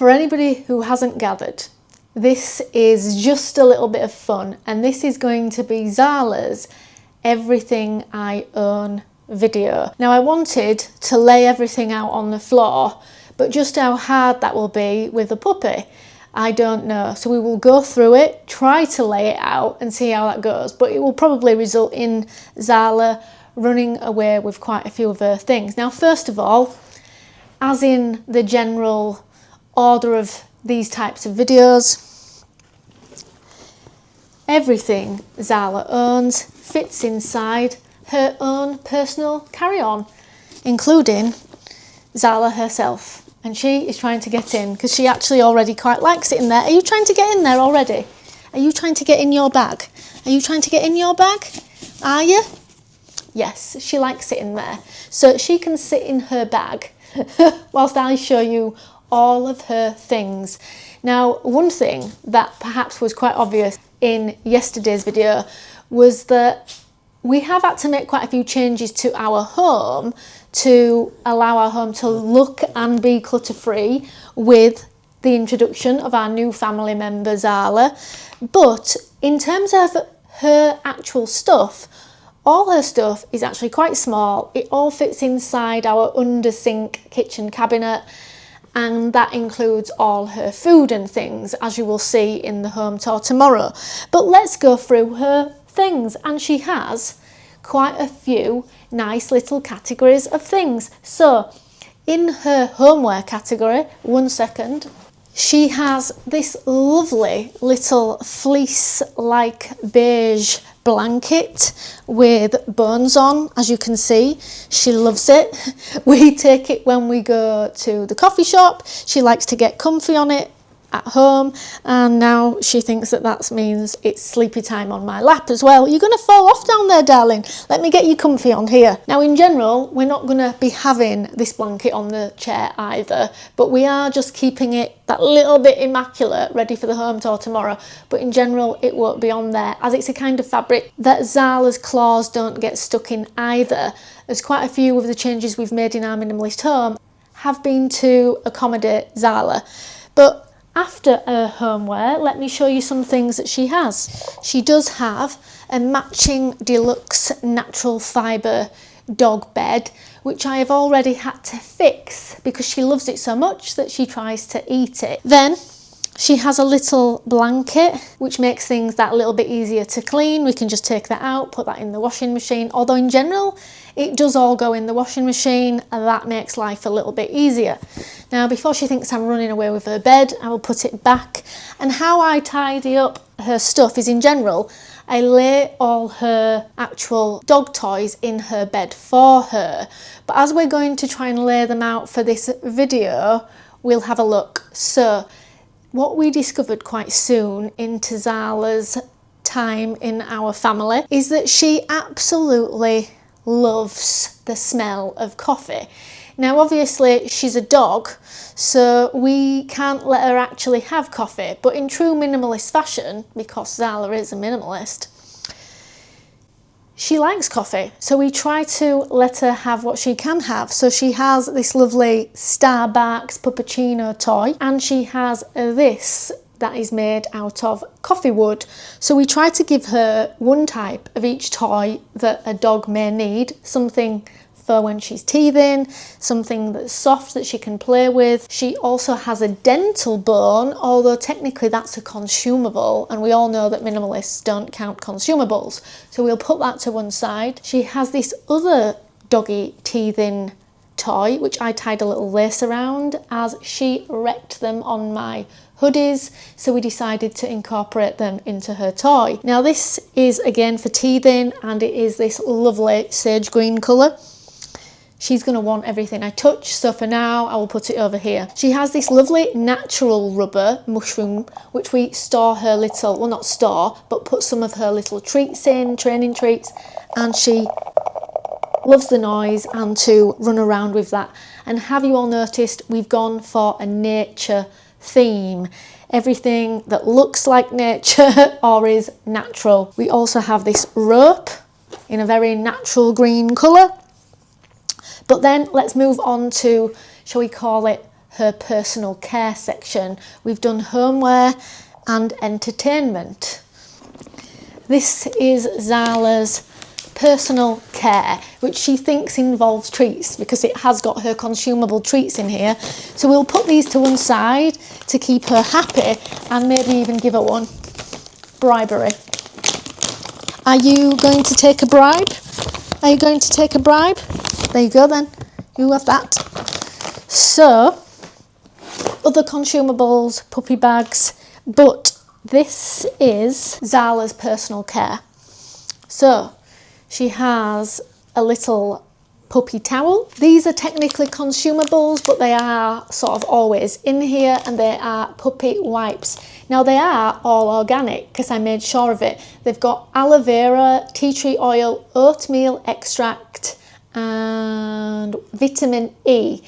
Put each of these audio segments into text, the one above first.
For anybody who hasn't gathered, this is just a little bit of fun, and this is going to be Zala's Everything I Own video. Now, I wanted to lay everything out on the floor, but just how hard that will be with a puppy, I don't know. So we will go through it, try to lay it out and see how that goes, but it will probably result in Zala running away with quite a few of her things. Now, first of all, as in the general order of these types of videos, everything Zala owns fits inside her own personal carry-on, including Zala herself. And she is trying to get in because she actually already quite likes it in there. Are you trying to get in there already? Are you trying to get in your bag? Are you trying to get in your bag? Are you? Yes, she likes it in there. So she can sit in her bag whilst I show you all of her things. Now, one thing that perhaps was quite obvious in yesterday's video was that we have had to make quite a few changes to our home to allow our home to look and be clutter-free with the introduction of our new family member Zala. But in terms of her actual stuff, all her stuff is actually quite small. It all fits inside our under sink kitchen cabinet, and that includes all her food and things, as you will see in the home tour tomorrow. But let's go through her things, and she has quite a few nice little categories of things. So in her homeware category, one second, she has this lovely little fleece-like beige blanket with bones on, as you can see. She loves it. We take it when we go to the coffee shop. She likes to get comfy on it at home, and now she thinks that that means it's sleepy time on my lap as well. You're going to fall off down there, darling. Let me get you comfy on here. Now, in general, we're not going to be having this blanket on the chair either, but we are just keeping it that little bit immaculate, ready for the home tour tomorrow. But in general, it won't be on there, as it's a kind of fabric that Zala's claws don't get stuck in either, as quite a few of the changes we've made in our minimalist home have been to accommodate Zala. But after her homeware, let me show you some things that she has. She does have a matching deluxe natural fibre dog bed, which I have already had to fix because she loves it so much that she tries to eat it. Then she has a little blanket, which makes things that little bit easier to clean. We can just take that out, put that in the washing machine, although in general it does all go in the washing machine, and that makes life a little bit easier. Now, before she thinks I'm running away with her bed, I will put it back. And how I tidy up her stuff is, in general, I lay all her actual dog toys in her bed for her. But as we're going to try and lay them out for this video, we'll have a look. So what we discovered quite soon into Zala's time in our family is that she absolutely loves the smell of coffee. Now, obviously, she's a dog, so we can't let her actually have coffee. But in true minimalist fashion, because Zala is a minimalist, she likes coffee. So we try to let her have what she can have. So she has this lovely Starbucks puppuccino toy, and she has this that is made out of coffee wood. So we try to give her one type of each toy that a dog may need, something for when she's teething, something that's soft that she can play with. She also has a dental bone, although technically that's a consumable, and we all know that minimalists don't count consumables, so we'll put that to one side. She has this other doggy teething toy, which I tied a little lace around, as she wrecked them on my hoodies, so we decided to incorporate them into her toy. Now, this is again for teething, and it is this lovely sage green colour. She's going to want everything I touch, so for now I will put it over here. She has this lovely natural rubber mushroom, which we store her little, well, not store, but put some of her little treats in, training treats, and she loves the noise and to run around with that. And have you all noticed we've gone for a nature theme? Everything that looks like nature or is natural. We also have this rope in a very natural green colour. But then let's move on to, shall we call it, her personal care section. We've done homeware and entertainment. This is Zala's personal care, which she thinks involves treats because it has got her consumable treats in here. So we'll put these to one side to keep her happy and maybe even give her one. Bribery. Are you going to take a bribe? Are you going to take a bribe? There you go then. You have that. So, other consumables, puppy bags, but this is Zala's personal care. So, she has a little puppy towel. These are technically consumables, but they are sort of always in here, and they are puppy wipes. Now they are all organic because I made sure of it. They've got aloe vera, tea tree oil, oatmeal extract, and vitamin E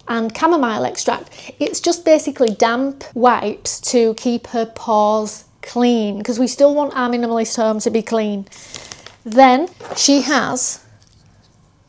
and chamomile extract. It's just basically damp wipes to keep her paws clean because we still want our minimalist home to be clean. Then she has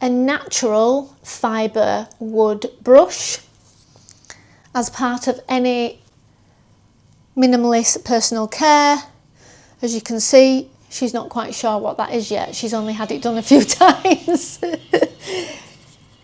a natural fibre wood brush as part of any minimalist personal care. As you can see, she's not quite sure what that is yet. She's only had it done a few times.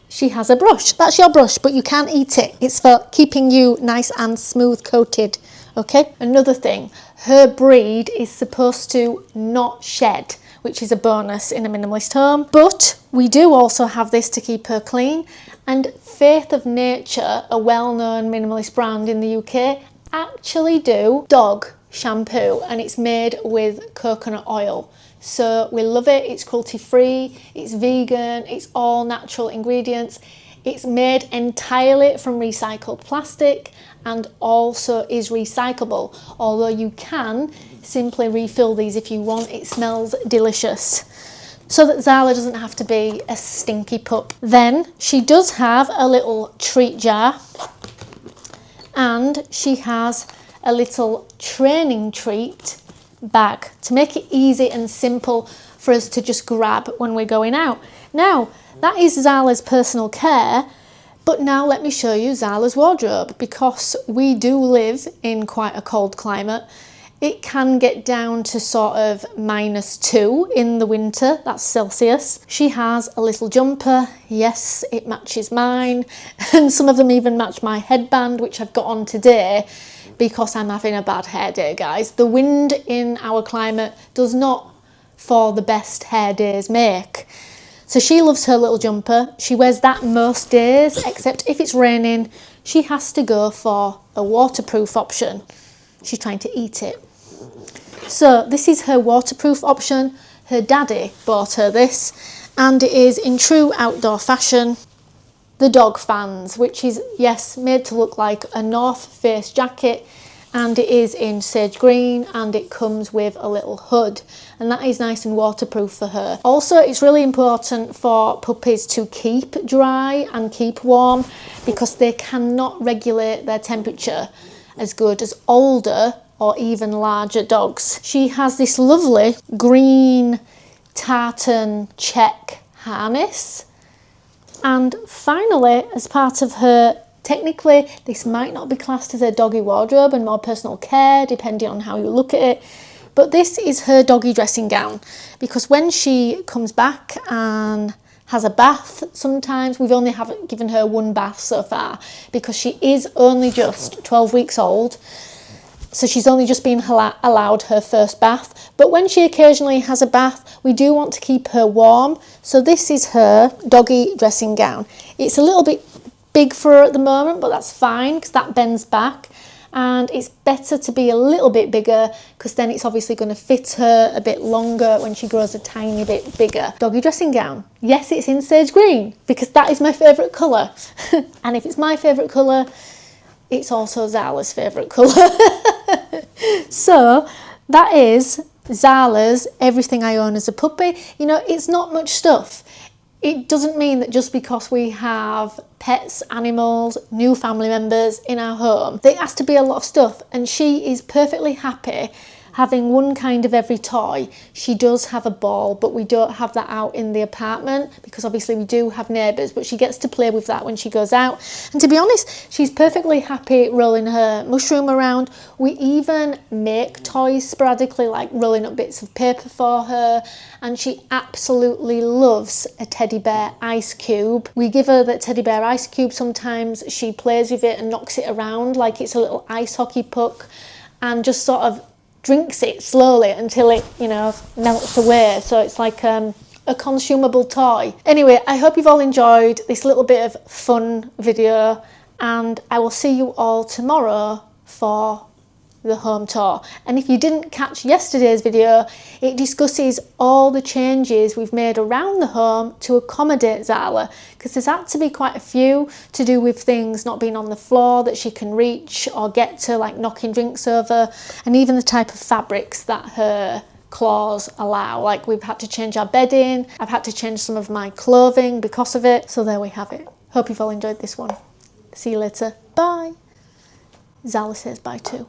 She has a brush. That's your brush, but you can't eat it. It's for keeping you nice and smooth coated. Okay? Another thing, her breed is supposed to not shed, which is a bonus in a minimalist home. But we do also have this to keep her clean. And Faith of Nature, a well-known minimalist brand in the UK, actually do dog shampoo, and it's made with coconut oil. So we love it. It's cruelty-free, it's vegan, it's all natural ingredients. It's made entirely from recycled plastic and also is recyclable, although you can simply refill these if you want. It smells delicious, so that Zala doesn't have to be a stinky pup. Then she does have a little treat jar, and she has a little training treat bag to make it easy and simple for us to just grab when we're going out. Now, that is Zala's personal care, but now let me show you Zala's wardrobe, because we do live in quite a cold climate. It can get down to sort of -2 in the winter, that's Celsius. She has a little jumper, yes, it matches mine, and some of them even match my headband, which I've got on today because I'm having a bad hair day, guys. The wind in our climate does not, for the best hair days, make. So she loves her little jumper. She wears that most days, except if it's raining, she has to go for a waterproof option. She's trying to eat it. So this is her waterproof option. Her daddy bought her this, and it is in true outdoor fashion. The dog fans, which is, yes, made to look like a North Face jacket, and it is in sage green, and it comes with a little hood, and that is nice and waterproof for her. Also, it's really important for puppies to keep dry and keep warm because they cannot regulate their temperature as good as older or even larger dogs. She has this lovely green tartan check harness. And finally, as part of her, technically this might not be classed as a doggy wardrobe and more personal care, depending on how you look at it, but this is her doggy dressing gown, because when she comes back and has a bath, sometimes we've only given her one bath so far because she is only just 12 weeks old. So she's only just been allowed her first bath. But when she occasionally has a bath, we do want to keep her warm. So this is her doggy dressing gown. It's a little bit big for her at the moment, but that's fine because that bends back. And it's better to be a little bit bigger because then it's obviously going to fit her a bit longer when she grows a tiny bit bigger. Doggy dressing gown. Yes, it's in sage green because that is my favourite colour. And if it's my favourite colour, it's also Zala's favourite colour. So that is Zala's everything I own as a puppy. You know, it's not much stuff. It doesn't mean that just because we have pets, animals, new family members in our home, there has to be a lot of stuff. And she is perfectly happy having one kind of every toy. She does have a ball, but we don't have that out in the apartment because obviously we do have neighbours, but she gets to play with that when she goes out. And to be honest, she's perfectly happy rolling her mushroom around. We even make toys sporadically, like rolling up bits of paper for her, and she absolutely loves a teddy bear ice cube. We give her that teddy bear ice cube sometimes. She plays with it and knocks it around like it's a little ice hockey puck and just sort of drinks it slowly until it, you know, melts away. So it's like a consumable toy. Anyway, I hope you've all enjoyed this little bit of fun video, and I will see you all tomorrow for the home tour. And if you didn't catch yesterday's video, it discusses all the changes we've made around the home to accommodate Zala, because there's had to be quite a few to do with things not being on the floor that she can reach or get to, like knocking drinks over, and even the type of fabrics that her claws allow. Like we've had to change our bedding, I've had to change some of my clothing because of it. So there we have it. Hope you've all enjoyed this one. See you later. Bye. Zala says bye too.